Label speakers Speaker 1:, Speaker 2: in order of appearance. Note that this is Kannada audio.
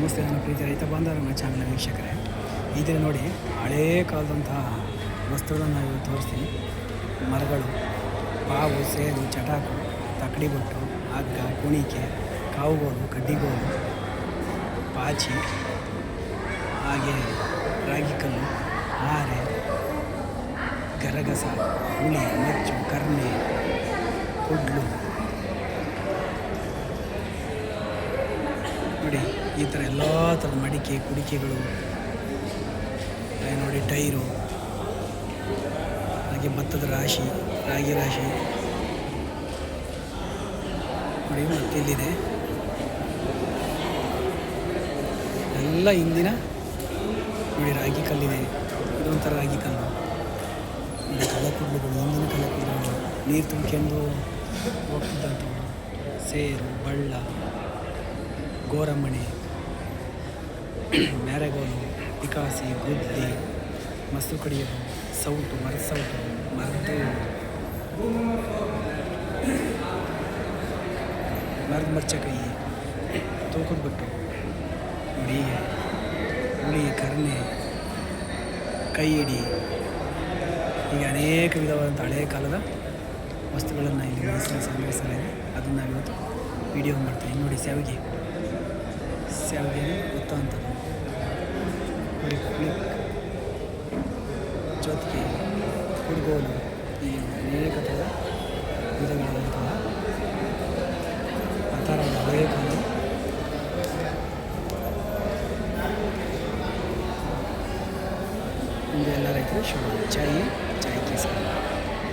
Speaker 1: ನಮಸ್ತೆ, ನನ್ನ ಪ್ರೀತಿ ರೈತ ಬಾಂಧವ ನಮ್ಮ ಚಾನಲ್ ವೀಕ್ಷಕರೇ. ಈ ನೋಡಿ ಹಳೇ ಕಾಲದಂತಹ ವಸ್ತುಗಳನ್ನು ನಾವು ತೋರಿಸ್ತೀನಿ. ಮರಗಳು, ಪಾವು, ಸೇರು, ಚಟಾಕು, ತಕ್ಕಡಿ ಬೊಟ್ಟು, ಹಗ್ಗ, ಕುಣಿಕೆ, ಕಾವುಗೋಲು, ಕಡ್ಡಿಗೋಲು, ಪಾಚಿ, ಹಾಗೆ ರಾಗಿಕಲ್ಲು, ಹಾರೆ, ಗರಗಸ, ಹುಳಿ, ಮಚ್ಚು, ಕರ್ನೆ, ಕುಡ್ಲು ನೋಡಿ. ಈ ಥರ ಎಲ್ಲ ಥರದ ಮಡಿಕೆ, ಕುಡಿಕೆಗಳು ನೋಡಿ, ಟೈರು, ಹಾಗೆ ಭತ್ತದ ರಾಶಿ, ರಾಗಿ ರಾಶಿ ನೋಡಿ. ಮತ್ತಿಲ್ಲಿದೆ ಎಲ್ಲ ಹಿಂದಿನ ನೋಡಿ ರಾಗಿ ಕಲ್ಲಿದೆ. ಇದೊಂಥರ ರಾಗಿ ಕಲ್ಲು ನೋಡಿ. ಕಲ್ಲಕುಡ್ಲುಗಳು, ಹಿಂದಿನ ಕಲ್ಲಕುಡ್ಲುಗಳು, ನೀರು ತುಂಬಿಕೊಂಡು ಹೋಗ್ತಿದ್ದಂಥವು. ಸೇರು, ಬಳ್ಳ, ಗೋರಮ್ಮಣಿ, ಮ್ಯಾರೆಗೋಲು, ಪಿಕಾಸಿ, ಗುದ್ಲಿ, ಮೊಸರು ಕಡಿಯೋದು, ಸೌಟು, ಮರದ ಸೌಟು, ಮರದ ಮರ್ಚಕೈ, ತೂಕದ ಬಟ್ಟು ನೋಡಿ. ಹುಳಿ, ಕರ್ನೆ, ಕೈ ಹಿಡಿ, ಹೀಗೆ ಅನೇಕ ವಿಧವಾದಂಥ ಹಳೆಯ ಕಾಲದ ವಸ್ತುಗಳನ್ನು ಇಲ್ಲಿ ಮೈಸೂರು ಸಂಗ್ರಹಿಸಲಾಗಿದೆ. ಅದನ್ನು ನಾವಿವತ್ತು ವಿಡಿಯೋ ಮಾಡ್ತೀವಿ ನೋಡಿ. ಸ್ಯಾವಿಗೆ ಗೊತ್ತಂಥದ್ದು ನೋಡಿ. ಕ್ಲಿಕ್, ಜೊತೆಗೆ ಕುಡ್ಗೋಲು, ಈ ಅನೇಕ ಥರದ ವಿಧಗಳಾದಂತಹ ಆ ಥರ ಹಳೆಯ ಕಾಲ ಮುಂದೆ ಎಲ್ಲ ರೈತರು ಶುಭ. ಚಾಯ್ ಚಾಯ್ ಕೇಸರಿ.